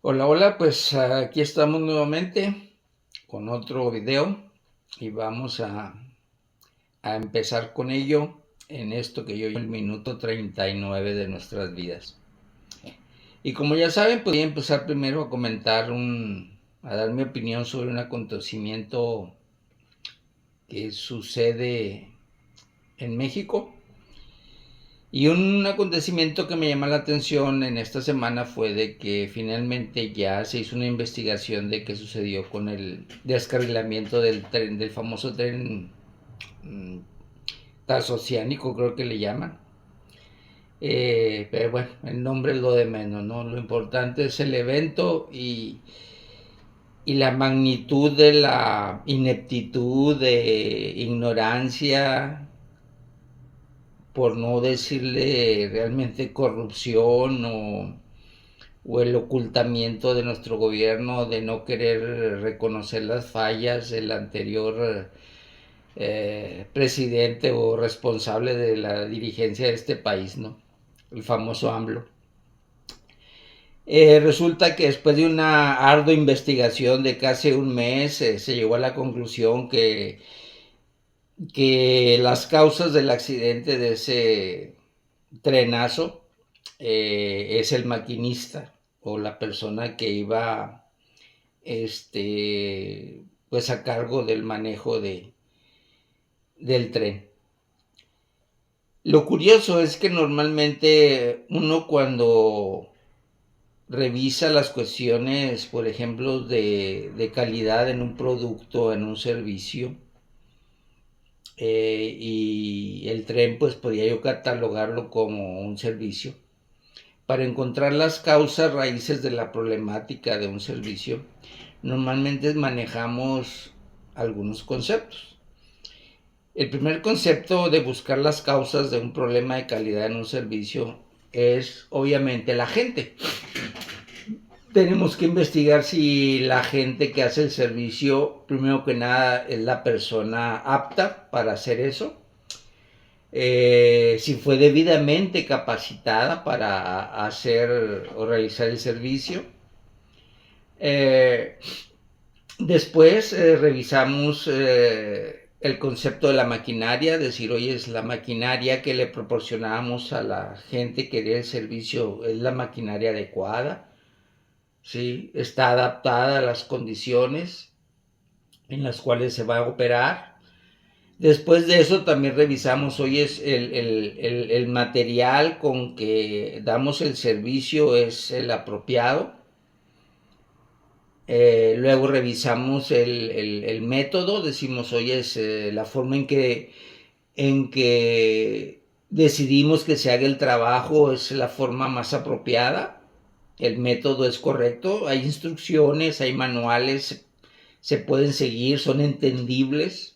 Hola, hola, pues aquí estamos nuevamente con otro video y vamos a empezar con ello en esto que yo llamo el minuto 39 de nuestras vidas. Y como ya saben, pues voy a empezar primero a comentar a dar mi opinión sobre un acontecimiento que sucede en México. Y un acontecimiento que me llama la atención en esta semana fue de que finalmente ya se hizo una investigación de qué sucedió con el descarrilamiento del tren, del famoso tren transoceánico, creo que le llaman. Pero bueno, el nombre es lo de menos, ¿no? Lo importante es el evento y la magnitud de la ineptitud, de ignorancia, por no decirle realmente corrupción o el ocultamiento de nuestro gobierno de no querer reconocer las fallas del anterior presidente o responsable de la dirigencia de este país, ¿no? El famoso AMLO. Resulta que después de una ardua investigación de casi un mes, se llegó a la conclusión que las causas del accidente de ese trenazo es el maquinista o la persona que iba pues a cargo del manejo del tren. Lo curioso es que normalmente uno cuando revisa las cuestiones, por ejemplo, de calidad en un producto, en un servicio, y el tren pues podría yo catalogarlo como un servicio, para encontrar las causas raíces de la problemática de un servicio, normalmente manejamos algunos conceptos. El primer concepto de buscar las causas de un problema de calidad en un servicio es obviamente la gente. Tenemos que investigar si la gente que hace el servicio, primero que nada, es la persona apta para hacer eso. Si fue debidamente capacitada para hacer o realizar el servicio. Eh, Después revisamos el concepto de la maquinaria, decir, oye, es la maquinaria que le proporcionamos a la gente que dé el servicio, es la maquinaria adecuada, ¿sí? Está adaptada a las condiciones en las cuales se va a operar. Después de eso también revisamos, oye, es el material con que damos el servicio es el apropiado. Luego revisamos el método, decimos, oye, es la forma en que decidimos que se haga el trabajo es la forma más apropiada, el método es correcto, hay instrucciones, hay manuales, se pueden seguir, son entendibles.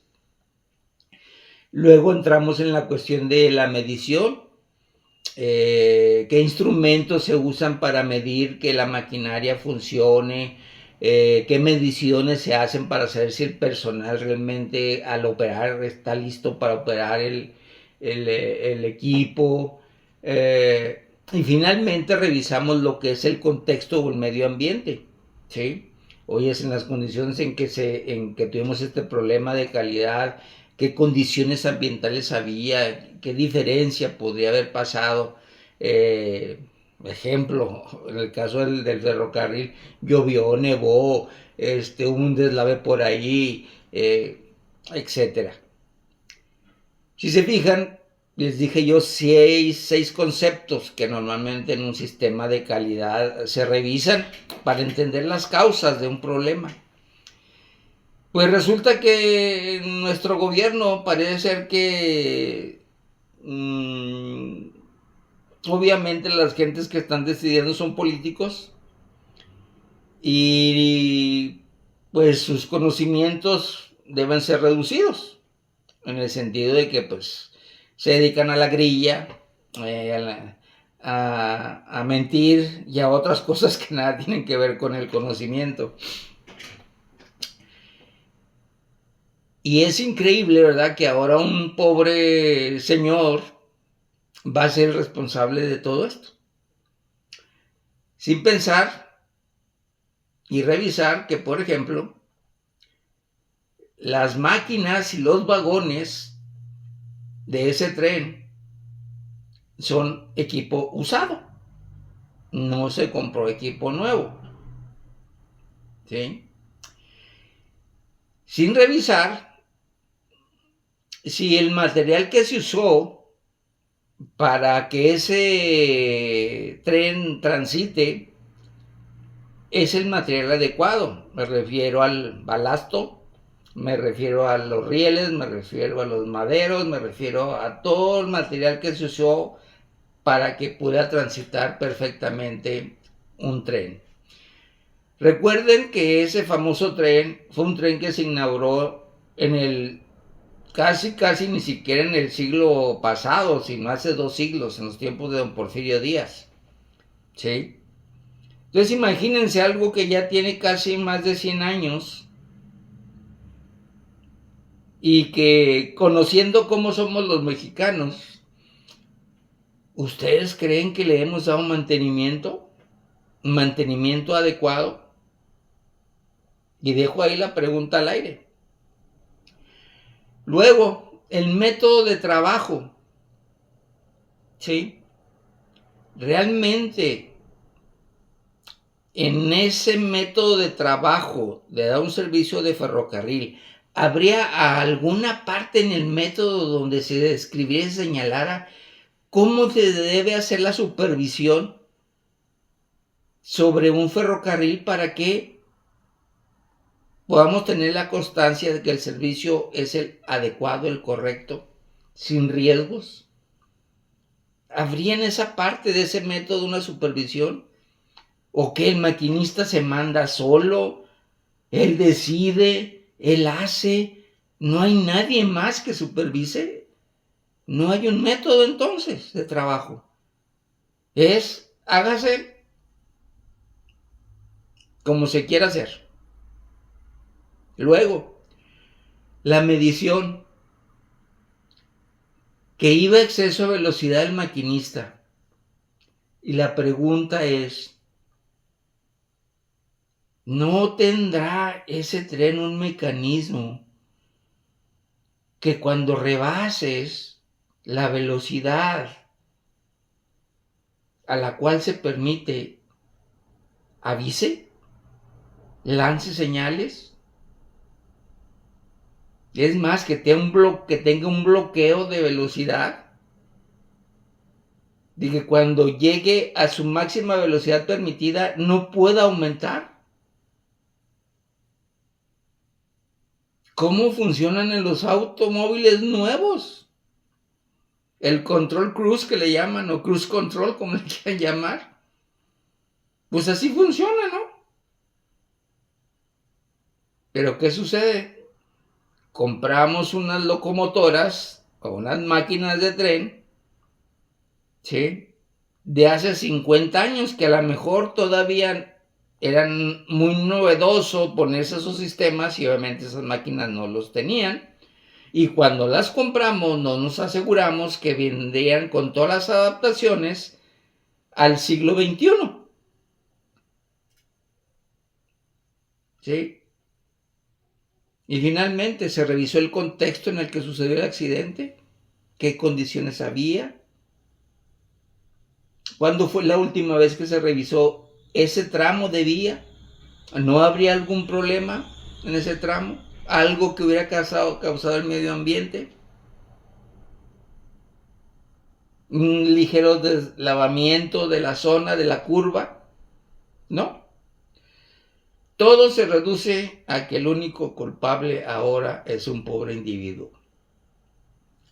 Luego entramos en la cuestión de la medición, qué instrumentos se usan para medir que la maquinaria funcione, qué mediciones se hacen para saber si el personal realmente al operar está listo para operar el equipo. Y finalmente revisamos lo que es el contexto o el medio ambiente. ¿Sí? Hoy es en las condiciones en que tuvimos este problema de calidad, qué condiciones ambientales había, qué diferencia podría haber pasado. Ejemplo, en el caso del ferrocarril, llovió, nevó, hubo un deslave por ahí, etcétera. Si se fijan, les dije yo seis conceptos que normalmente en un sistema de calidad se revisan para entender las causas de un problema. Pues resulta que nuestro gobierno parece ser que obviamente las gentes que están decidiendo son políticos y pues sus conocimientos deben ser reducidos en el sentido de que pues se dedican a la grilla, a mentir y a otras cosas que nada tienen que ver con el conocimiento. Y es increíble, ¿verdad?, que ahora un pobre señor va a ser responsable de todo esto. Sin pensar y revisar que, por ejemplo, las máquinas y los vagones de ese tren son equipo usado. No se compró equipo nuevo. ¿Sí? Sin revisar si el material que se usó para que ese tren transite es el material adecuado. Me refiero al balasto, me refiero a los rieles, me refiero a los maderos, me refiero a todo el material que se usó para que pueda transitar perfectamente un tren. Recuerden que ese famoso tren fue un tren que se inauguró en el casi ni siquiera en el siglo pasado, sino hace 2 siglos, en los tiempos de don Porfirio Díaz. ¿Sí? Entonces imagínense algo que ya tiene casi más de 100 años y que, conociendo cómo somos los mexicanos, ¿ustedes creen que le hemos dado mantenimiento? ¿Mantenimiento adecuado? Y dejo ahí la pregunta al aire. Luego, el método de trabajo. ¿Sí? Realmente, en ese método de trabajo de dar un servicio de ferrocarril, ¿habría alguna parte en el método donde se describiera y señalara cómo se debe hacer la supervisión sobre un ferrocarril para que podamos tener la constancia de que el servicio es el adecuado, el correcto, sin riesgos? ¿Habría en esa parte de ese método una supervisión? ¿O que el maquinista se manda solo? Él decide, él hace, no hay nadie más que supervise. No hay un método entonces de trabajo. Hágase como se quiera hacer. Luego, la medición, que iba a exceso de velocidad el maquinista. Y la pregunta es, ¿no tendrá ese tren un mecanismo que cuando rebases la velocidad a la cual se permite, avise, lance señales? Es más, que tenga un bloqueo de velocidad, de que cuando llegue a su máxima velocidad permitida no pueda aumentar. ¿Cómo funcionan en los automóviles nuevos? El control cruise, que le llaman, o cruise control, como le quieran llamar. Pues así funciona, ¿no? Pero ¿qué sucede? Compramos unas locomotoras o unas máquinas de tren, ¿sí?, de hace 50 años, que a lo mejor todavía eran muy novedoso ponerse esos sistemas y obviamente esas máquinas no los tenían. Y cuando las compramos no nos aseguramos que vendrían con todas las adaptaciones al siglo XXI. ¿Sí? Y finalmente se revisó el contexto en el que sucedió el accidente, qué condiciones había. ¿Cuándo fue la última vez que se revisó ese tramo de vía? ¿No habría algún problema en ese tramo? ¿Algo que hubiera causado el medio ambiente? ¿Un ligero deslavamiento de la zona, de la curva? No. Todo se reduce a que el único culpable ahora es un pobre individuo.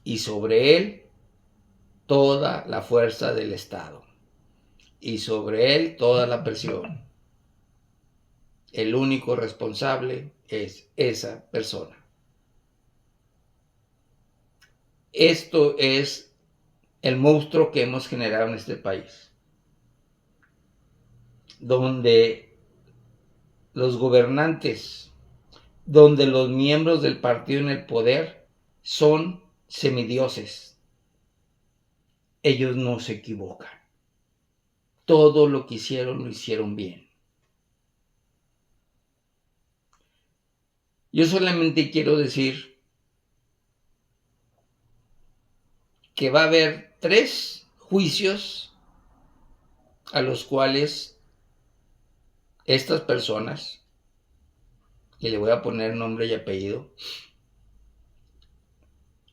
Y sobre él toda la fuerza del Estado. Y sobre él toda la presión. El único responsable es esa persona. Esto es el monstruo que hemos generado en este país, donde los gobernantes, donde los miembros del partido en el poder son semidioses. Ellos no se equivocan. Todo lo que hicieron lo hicieron bien. Yo solamente quiero decir que va a haber 3 juicios a los cuales estas personas, y le voy a poner nombre y apellido,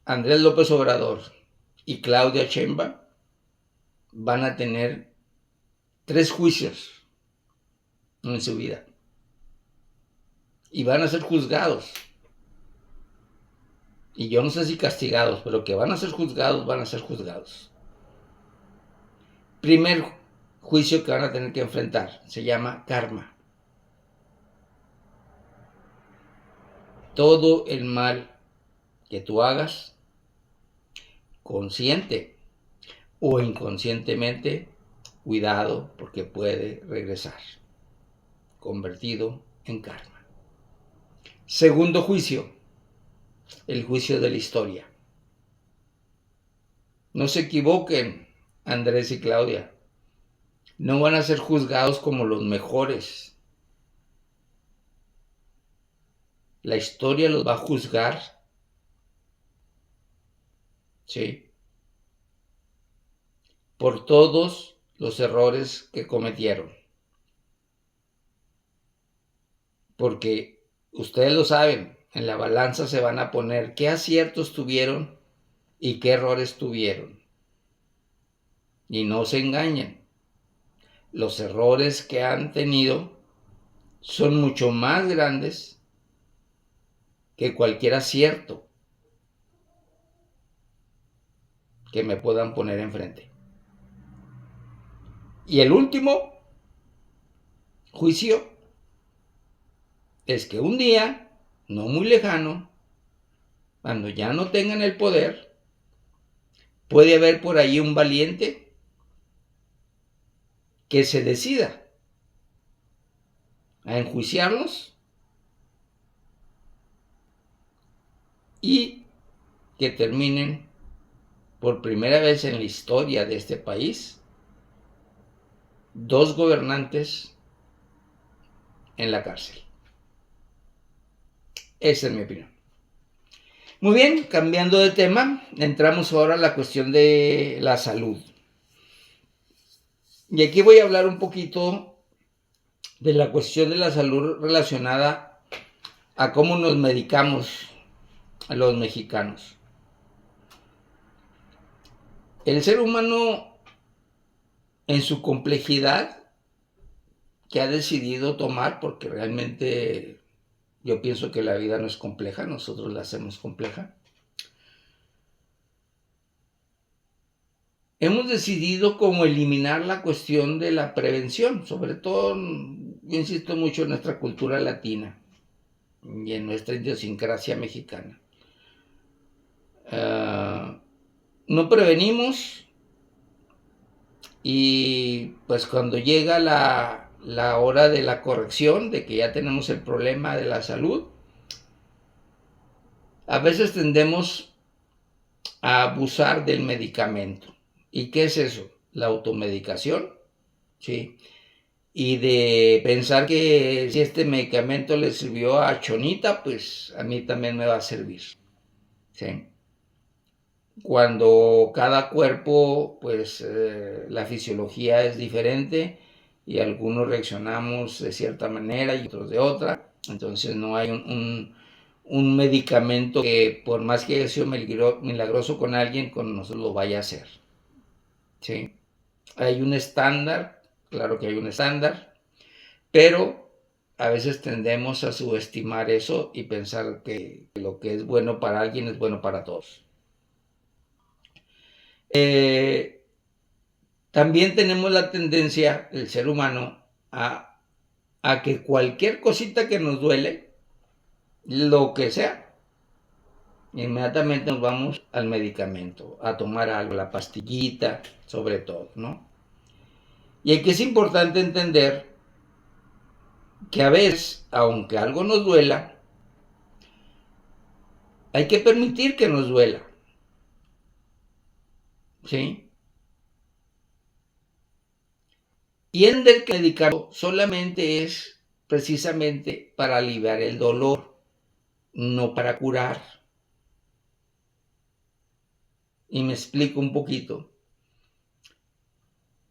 Andrés López Obrador y Claudia Sheinbaum, van a tener 3 juicios en su vida. Y van a ser juzgados. Y yo no sé si castigados, pero que van a ser juzgados, van a ser juzgados. Primer juicio que van a tener que enfrentar se llama karma. Todo el mal que tú hagas, consciente o inconscientemente, cuidado porque puede regresar, convertido en karma. Segundo juicio, el juicio de la historia. No se equivoquen, Andrés y Claudia. No van a ser juzgados como los mejores. La historia los va a juzgar, ¿sí?, por todos los errores que cometieron. Porque ustedes lo saben, en la balanza se van a poner qué aciertos tuvieron y qué errores tuvieron. Y no se engañen, los errores que han tenido son mucho más grandes que cualquier acierto que me puedan poner enfrente. Y el último juicio es que un día, no muy lejano, cuando ya no tengan el poder, puede haber por ahí un valiente que se decida a enjuiciarlos y que terminen por primera vez en la historia de este país 2 gobernantes en la cárcel. Esa es mi opinión. Muy bien, cambiando de tema, entramos ahora a la cuestión de la salud. Y aquí voy a hablar un poquito de la cuestión de la salud relacionada a cómo nos medicamos a los mexicanos. El ser humano, en su complejidad que ha decidido tomar, porque realmente yo pienso que la vida no es compleja, nosotros la hacemos compleja. Hemos decidido como eliminar la cuestión de la prevención, sobre todo, yo insisto mucho en nuestra cultura latina y en nuestra idiosincrasia mexicana. No prevenimos y pues cuando llega la hora de la corrección, de que ya tenemos el problema de la salud, a veces tendemos a abusar del medicamento. ¿Y qué es eso? La automedicación, ¿sí? Y de pensar que si este medicamento le sirvió a Chonita, pues a mí también me va a servir, ¿sí? Cuando cada cuerpo, pues la fisiología es diferente y algunos reaccionamos de cierta manera y otros de otra, entonces no hay un medicamento que por más que haya sido milagroso con alguien, con nosotros lo vaya a hacer, ¿sí? Hay un estándar, claro que hay un estándar, pero a veces tendemos a subestimar eso y pensar que lo que es bueno para alguien es bueno para todos. También tenemos la tendencia, el ser humano, a que cualquier cosita que nos duele, lo que sea, inmediatamente nos vamos al medicamento, a tomar algo, la pastillita, sobre todo, ¿no? Y aquí es importante entender que a veces, aunque algo nos duela, hay que permitir que nos duela, ¿sí? Y entender que el medicamento solamente es precisamente para aliviar el dolor, no para curar. Y me explico un poquito.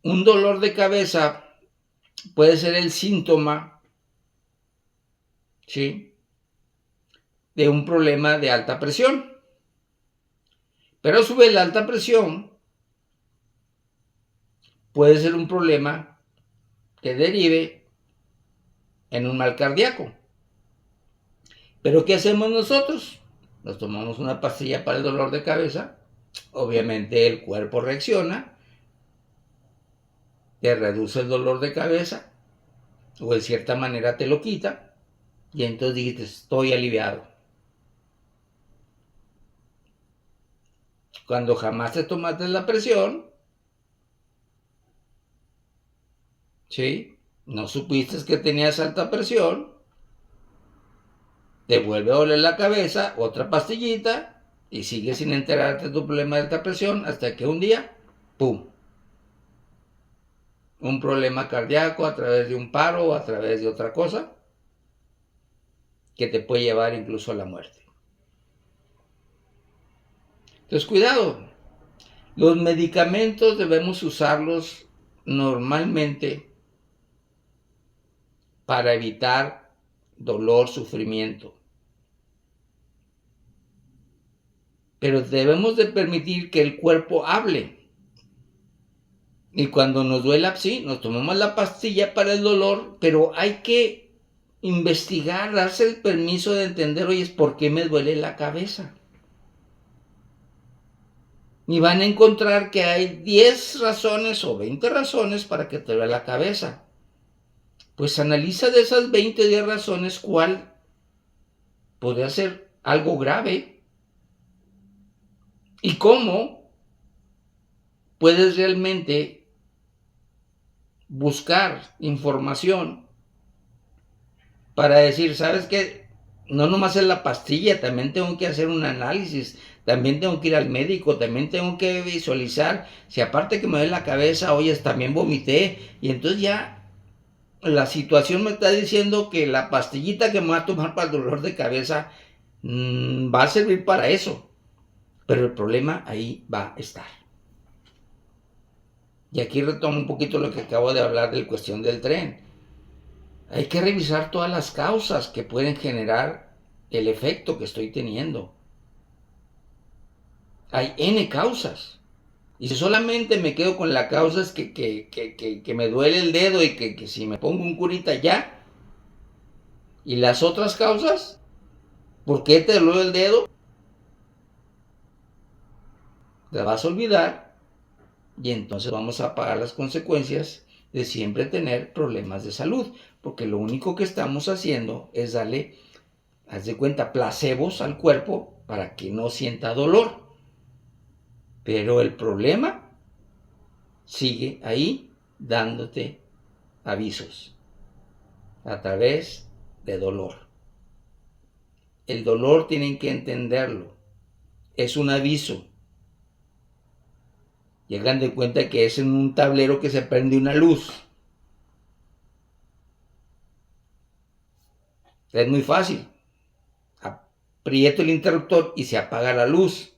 Un dolor de cabeza puede ser el síntoma, ¿sí?, de un problema de alta presión. Pero a su vez la alta presión puede ser un problema que derive en un mal cardíaco. ¿Pero qué hacemos nosotros? Nos tomamos una pastilla para el dolor de cabeza. Obviamente el cuerpo reacciona, te reduce el dolor de cabeza, o de cierta manera te lo quita, y entonces dices, estoy aliviado. Cuando jamás te tomaste la presión, ¿sí?, no supiste que tenías alta presión, te vuelve a doler la cabeza, otra pastillita, y sigues sin enterarte de tu problema de alta presión, hasta que un día, ¡pum!, un problema cardíaco a través de un paro o a través de otra cosa que te puede llevar incluso a la muerte. Entonces, cuidado. Los medicamentos debemos usarlos normalmente para evitar dolor, sufrimiento. Pero debemos de permitir que el cuerpo hable. Y cuando nos duela, sí, nos tomamos la pastilla para el dolor, pero hay que investigar, darse el permiso de entender, oye, ¿por qué me duele la cabeza? Y van a encontrar que hay 10 razones o 20 razones para que te duele la cabeza. Pues analiza de esas 20 10 razones cuál podría ser algo grave y cómo puedes realmente buscar información para decir, ¿sabes qué? No nomás es la pastilla, también tengo que hacer un análisis, también tengo que ir al médico, también tengo que visualizar, si aparte que me duele la cabeza, oyes, también vomité, y entonces ya la situación me está diciendo que la pastillita que me voy a tomar para el dolor de cabeza va a servir para eso, pero el problema ahí va a estar. Y aquí retomo un poquito lo que acabo de hablar de la cuestión del tren. Hay que revisar todas las causas que pueden generar el efecto que estoy teniendo. Hay N causas. Y si solamente me quedo con la causa es que me duele el dedo y que si me pongo un curita ya. ¿Y las otras causas? ¿Por qué te duele el dedo? Te vas a olvidar y entonces vamos a pagar las consecuencias de siempre tener problemas de salud. Porque lo único que estamos haciendo es darle, haz de cuenta, placebos al cuerpo para que no sienta dolor. Pero el problema sigue ahí dándote avisos a través de dolor. El dolor tienen que entenderlo. Es un aviso. Llegan de cuenta que es en un tablero que se prende una luz. Es muy fácil. Aprieto el interruptor y se apaga la luz.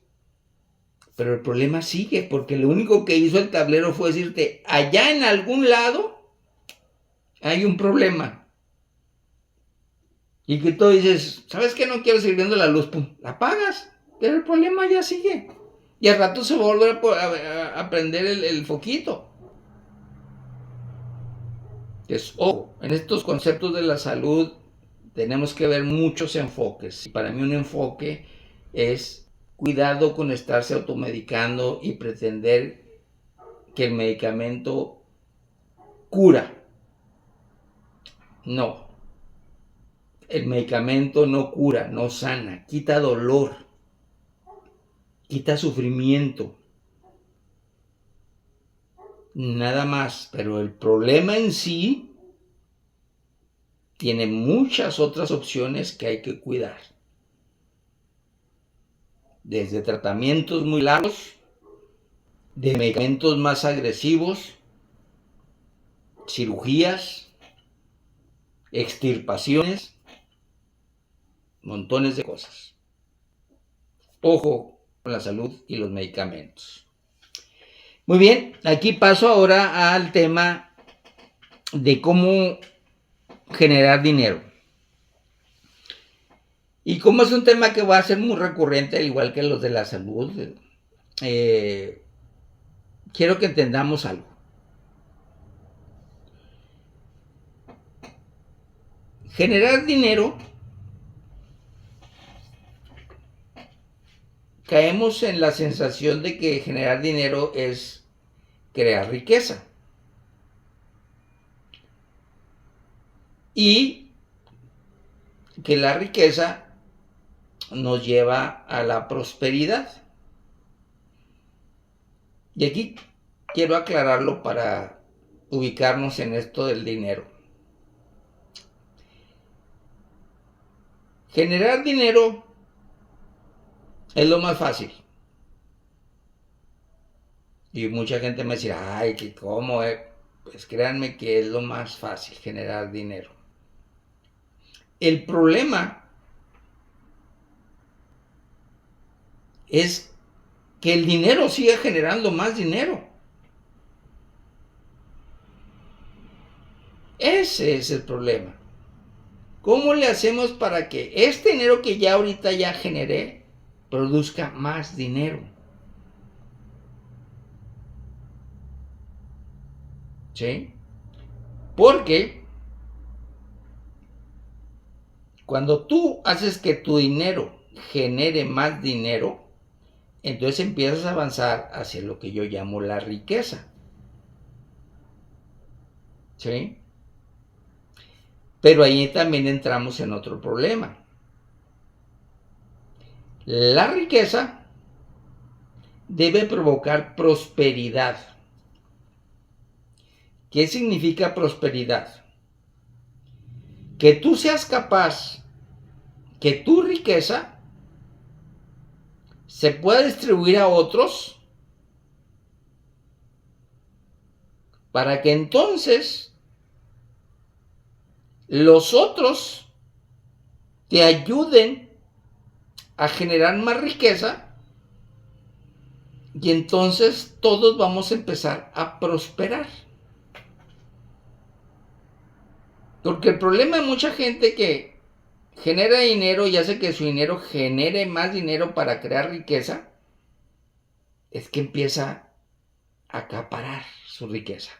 Pero el problema sigue, porque lo único que hizo el tablero fue decirte, allá en algún lado hay un problema. Y que tú dices, ¿sabes qué? No quiero seguir viendo la luz. Pum, la apagas, pero el problema ya sigue. Y al rato se va a volver a prender el foquito. Entonces, ojo, en estos conceptos de la salud tenemos que ver muchos enfoques. Y para mí un enfoque es cuidado con estarse automedicando y pretender que el medicamento cura. No, el medicamento no cura, no sana, quita dolor, quita sufrimiento, nada más. Pero el problema en sí tiene muchas otras opciones que hay que cuidar. Desde tratamientos muy largos, de medicamentos más agresivos, cirugías, extirpaciones, montones de cosas. Ojo con la salud y los medicamentos. Muy bien, aquí paso ahora al tema de cómo generar dinero. Y como es un tema que va a ser muy recurrente, al igual que los de la salud, quiero que entendamos algo. Generar dinero, caemos en la sensación de que generar dinero es crear riqueza. Y que la riqueza nos lleva a la prosperidad. Y aquí quiero aclararlo para ubicarnos en esto del dinero. Generar dinero es lo más fácil. Y mucha gente me dirá, ay, que cómo es. Pues créanme que es lo más fácil generar dinero. El problema es que el dinero siga generando más dinero. Ese es el problema. ¿Cómo le hacemos para que este dinero que ya ahorita ya generé produzca más dinero? ¿Sí? Porque cuando tú haces que tu dinero genere más dinero, entonces empiezas a avanzar hacia lo que yo llamo la riqueza. ¿Sí? Pero ahí también entramos en otro problema. La riqueza debe provocar prosperidad. ¿Qué significa prosperidad? Que tú seas capaz que tu riqueza se pueda distribuir a otros para que entonces los otros te ayuden a generar más riqueza y entonces todos vamos a empezar a prosperar. Porque el problema de mucha gente que genera dinero y hace que su dinero genere más dinero para crear riqueza es que empieza a acaparar su riqueza.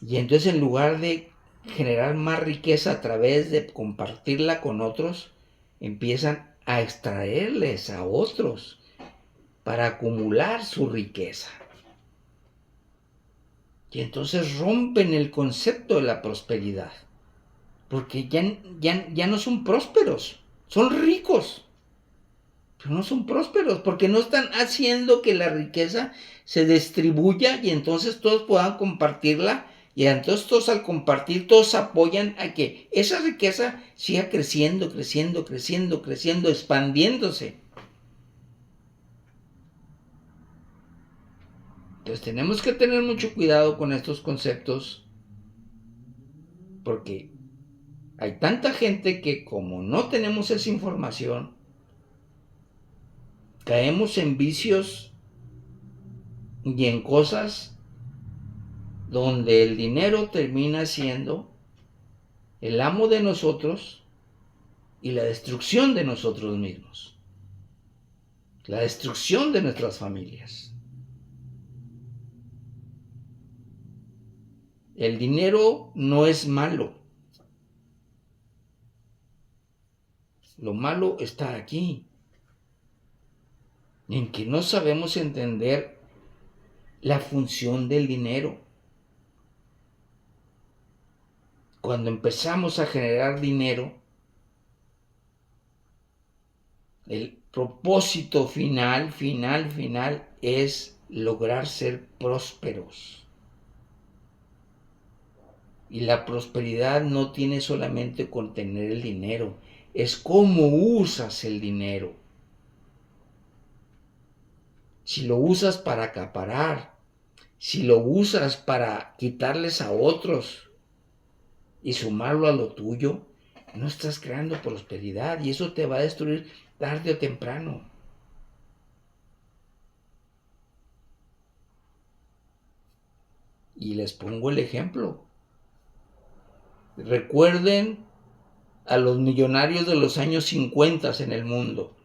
Y entonces en lugar de generar más riqueza a través de compartirla con otros, empiezan a extraerles a otros para acumular su riqueza. Y entonces rompen el concepto de la prosperidad. Porque ya no son prósperos, son ricos. Pero no son prósperos porque no están haciendo que la riqueza se distribuya y entonces todos puedan compartirla. Y entonces todos al compartir, todos apoyan a que esa riqueza siga creciendo, creciendo, creciendo, creciendo, expandiéndose. Entonces tenemos que tener mucho cuidado con estos conceptos porque hay tanta gente que como no tenemos esa información, caemos en vicios y en cosas donde el dinero termina siendo el amo de nosotros y la destrucción de nosotros mismos, la destrucción de nuestras familias. El dinero no es malo. Lo malo está aquí, en que no sabemos entender la función del dinero. Cuando empezamos a generar dinero, el propósito final es lograr ser prósperos. Y la prosperidad no tiene solamente con tener el dinero, es cómo usas el dinero. Si lo usas para acaparar, si lo usas para quitarles a otros y sumarlo a lo tuyo, no estás creando prosperidad y eso te va a destruir tarde o temprano. Y les pongo el ejemplo. Recuerden a los millonarios de los años 50 en el mundo.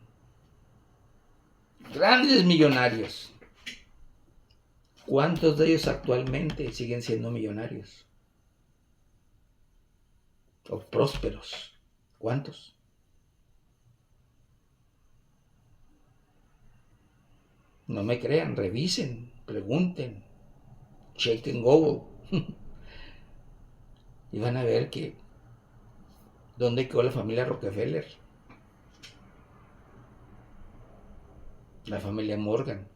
Grandes millonarios. ¿Cuántos de ellos actualmente siguen siendo millonarios? O prósperos. ¿Cuántos? No me crean, revisen, pregunten, chequen Google. Y van a ver que dónde quedó la familia Rockefeller, la familia Morgan.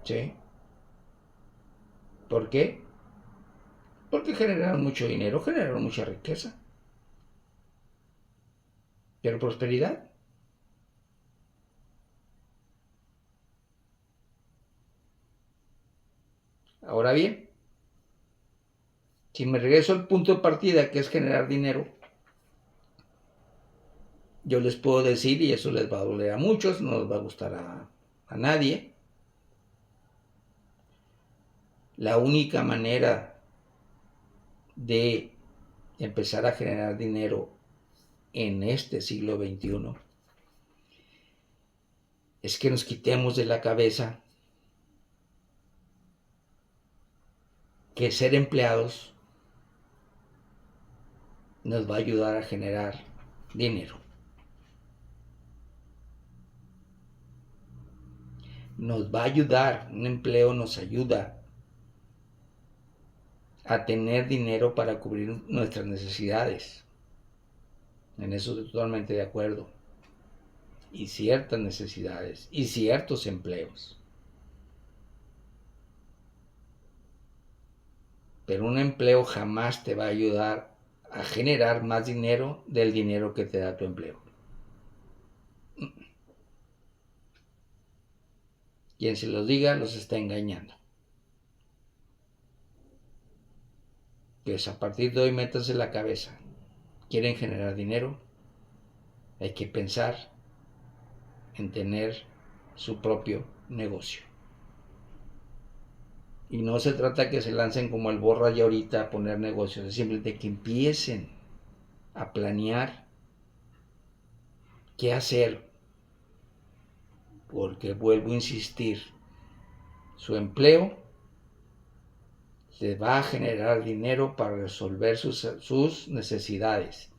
¿Sí? ¿Por qué? Porque generaron mucho dinero, generaron mucha riqueza. Pero prosperidad. Ahora bien, si me regreso al punto de partida, que es generar dinero, yo les puedo decir, y eso les va a doler a muchos, no les va a gustar a nadie, la única manera de empezar a generar dinero en este siglo XXI es que nos quitemos de la cabeza que ser empleados nos va a ayudar a generar dinero. Nos va a ayudar, un empleo nos ayuda a tener dinero para cubrir nuestras necesidades. En eso estoy totalmente de acuerdo. Y ciertas necesidades y ciertos empleos. Pero un empleo jamás te va a ayudar a generar más dinero del dinero que te da tu empleo. Quien se los diga los está engañando. Pues a partir de hoy métanse en la cabeza. ¿Quieren generar dinero? Hay que pensar en tener su propio negocio. Y no se trata que se lancen como el borra ya ahorita a poner negocios, es simplemente que empiecen a planear qué hacer. Porque vuelvo a insistir, su empleo les va a generar dinero para resolver sus necesidades.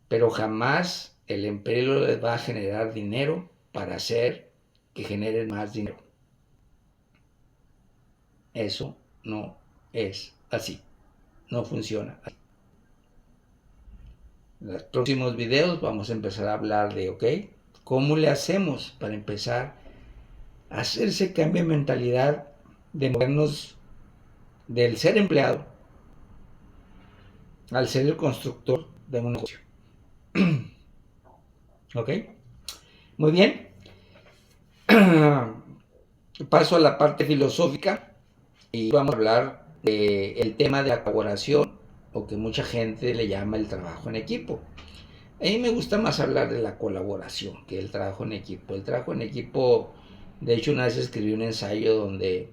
Pero jamás el empleo les va a generar dinero para hacer que generen más dinero. Eso no es así. No funciona así. En los próximos videos vamos a empezar a hablar de, ¿ok? ¿Cómo le hacemos para empezar a hacer ese cambio de mentalidad de movernos del ser empleado al ser el constructor de un negocio? ¿Ok? Muy bien. Paso a la parte filosófica y vamos a hablar del tema de la colaboración, o que mucha gente le llama el trabajo en equipo. A mí me gusta más hablar de la colaboración que el trabajo en equipo. El trabajo en equipo, de hecho, una vez escribí un ensayo donde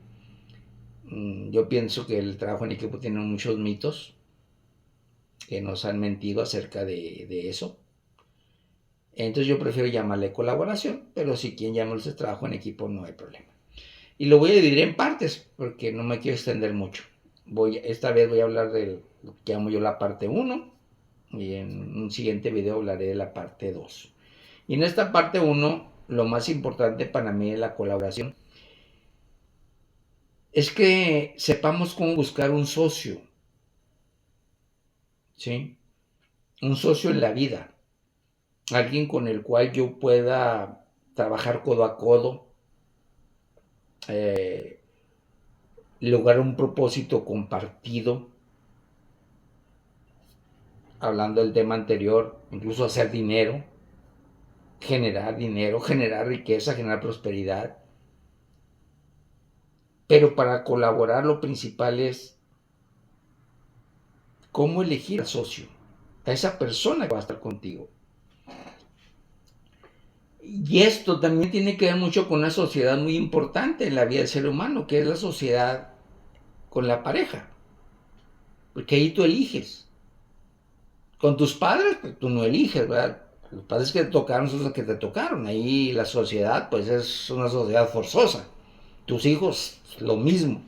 yo pienso que el trabajo en equipo tiene muchos mitos que nos han mentido acerca de eso. Entonces yo prefiero llamarle colaboración, pero si quieren llamarse trabajo en equipo no hay problema. Y lo voy a dividir en partes porque no me quiero extender mucho. Esta vez voy a hablar de lo que llamo yo la parte 1 y en un siguiente video hablaré de la parte 2. Y en esta parte 1, lo más importante para mí de la colaboración es que sepamos cómo buscar un socio, ¿sí? Un socio en la vida, alguien con el cual yo pueda trabajar codo a codo, lograr un propósito compartido, hablando del tema anterior, incluso hacer dinero, generar riqueza, generar prosperidad. Pero para colaborar lo principal es cómo elegir al socio, a esa persona que va a estar contigo. Y esto también tiene que ver mucho con una sociedad muy importante en la vida del ser humano, que es la sociedad con la pareja. Porque ahí tú eliges. Con tus padres, pues tú no eliges, ¿verdad? Los padres que te tocaron son los que te tocaron. Ahí la sociedad, pues es una sociedad forzosa. Tus hijos, lo mismo.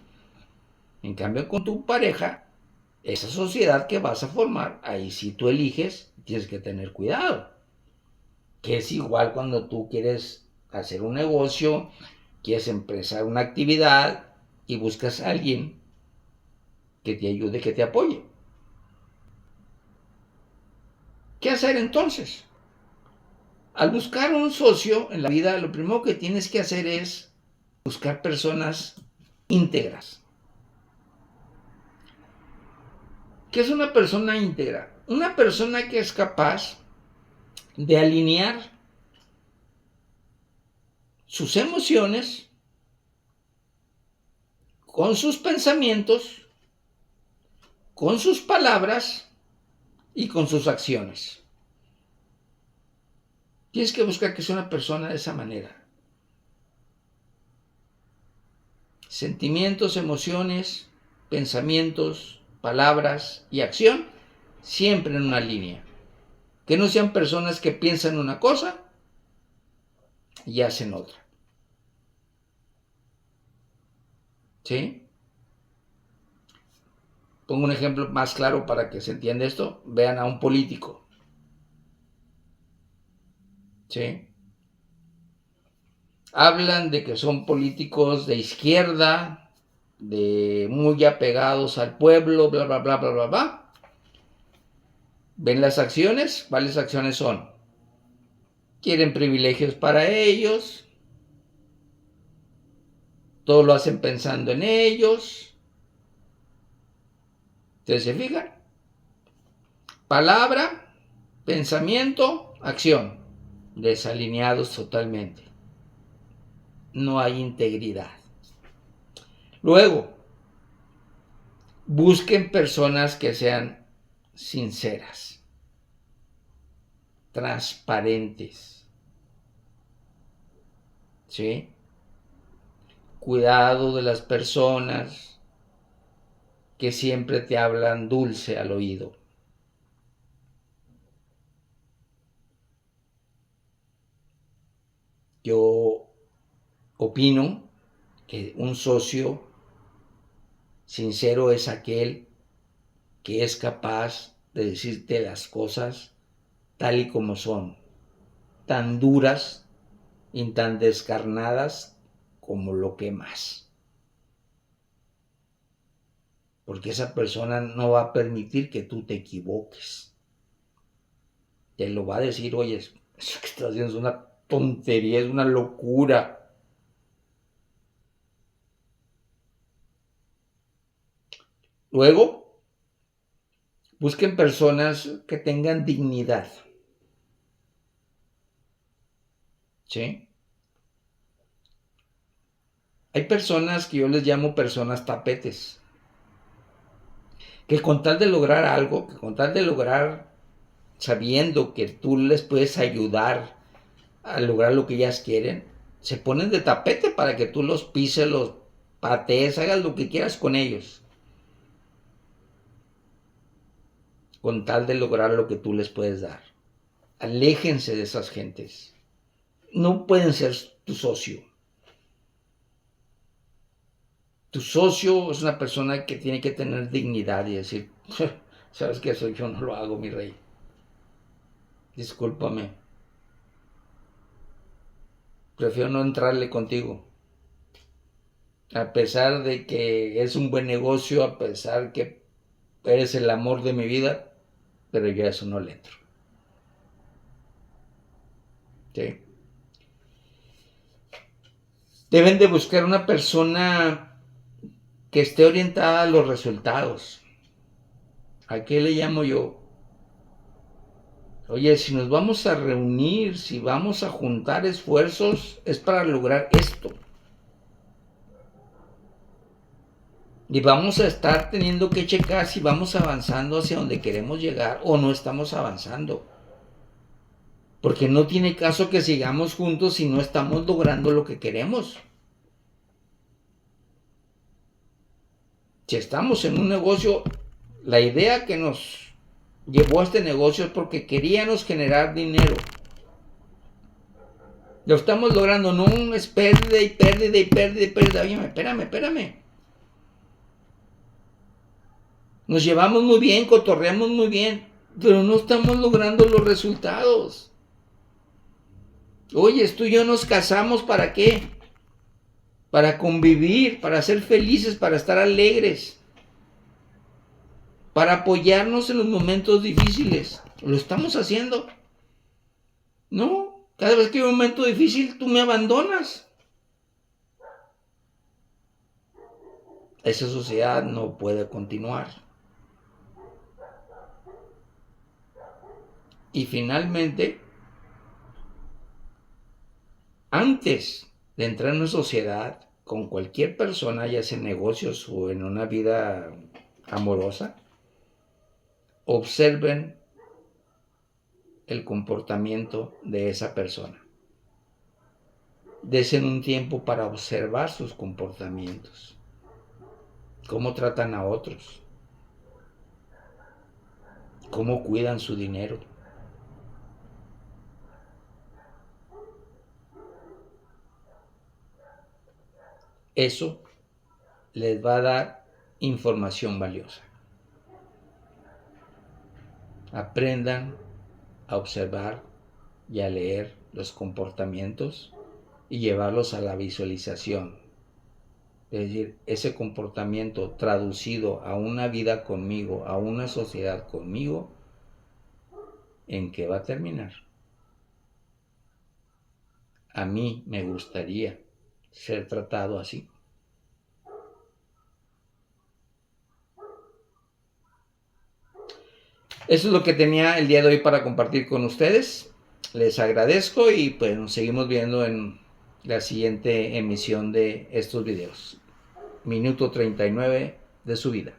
En cambio, con tu pareja, esa sociedad que vas a formar, ahí sí tú eliges, tienes que tener cuidado. Que es igual cuando tú quieres hacer un negocio, quieres empezar una actividad y buscas a alguien que te ayude, que te apoye. ¿Qué hacer entonces? Al buscar un socio en la vida, lo primero que tienes que hacer es buscar personas íntegras. ¿Qué es una persona íntegra? Una persona que es capaz de alinear sus emociones con sus pensamientos, con sus palabras y con sus acciones. Tienes que buscar que sea una persona de esa manera. Sentimientos, emociones, pensamientos, palabras y acción, siempre en una línea. Que no sean personas que piensan una cosa y hacen otra. ¿Sí? Pongo un ejemplo más claro para que se entienda esto. Vean a un político. ¿Sí? Hablan de que son políticos de izquierda, de muy apegados al pueblo, bla, bla, bla, bla, bla, bla. ¿Ven las acciones? ¿Cuáles acciones son? Quieren privilegios para ellos, todo lo hacen pensando en ellos. ¿Ustedes se fijan? Palabra, pensamiento, acción. Desalineados totalmente. No hay integridad. Luego, busquen personas que sean sinceras, transparentes. ¿Sí? Cuidado de las personas que siempre te hablan dulce al oído. Yo opino que un socio sincero es aquel que es capaz de decirte las cosas tal y como son, tan duras y tan descarnadas como lo que más. Porque esa persona no va a permitir que tú te equivoques. Te lo va a decir, oye, eso que estás haciendo es una tontería, es una locura. Luego, busquen personas que tengan dignidad. ¿Sí? Hay personas que yo les llamo personas tapetes, que con tal de lograr algo, que con tal de lograr, sabiendo que tú les puedes ayudar a lograr lo que ellas quieren, se ponen de tapete para que tú los pises, los patees, hagas lo que quieras con ellos, con tal de lograr lo que tú les puedes dar. Aléjense de esas gentes. No pueden ser tu socio. Tu socio es una persona que tiene que tener dignidad y decir, ¿sabes qué? Soy yo, no lo hago, mi rey. Discúlpame. Prefiero no entrarle contigo. A pesar de que es un buen negocio, a pesar que eres el amor de mi vida, pero yo a eso no le entro. ¿Sí? Deben de buscar una persona que esté orientada a los resultados. ¿A qué le llamo yo? Oye, si nos vamos a reunir, si vamos a juntar esfuerzos, es para lograr esto. Y vamos a estar teniendo que checar si vamos avanzando hacia donde queremos llegar o no estamos avanzando. Porque no tiene caso que sigamos juntos si no estamos logrando lo que queremos. Si estamos en un negocio, la idea que nos llevó a este negocio es porque queríamos generar dinero. Lo estamos logrando, no es pérdida y pérdida y pérdida y pérdida. Oye, espérame. Nos llevamos muy bien, cotorreamos muy bien, pero no estamos logrando los resultados. Oye, tú y yo nos casamos, ¿para qué? Para convivir, para ser felices, para estar alegres, para apoyarnos en los momentos difíciles. ¿Lo estamos haciendo? No, cada vez que hay un momento difícil, tú me abandonas. Esa sociedad no puede continuar. Y finalmente, antes de entrar en una sociedad con cualquier persona, ya sea en negocios o en una vida amorosa, observen el comportamiento de esa persona. Desen un tiempo para observar sus comportamientos, cómo tratan a otros, cómo cuidan su dinero. Eso les va a dar información valiosa. Aprendan a observar y a leer los comportamientos y llevarlos a la visualización. Es decir, ese comportamiento traducido a una vida conmigo, a una sociedad conmigo, ¿en qué va a terminar? A mí me gustaría ser tratado así. Eso es lo que tenía el día de hoy para compartir con ustedes. Les agradezco y pues nos seguimos viendo en la siguiente emisión de estos videos. Minuto 39 de su vida.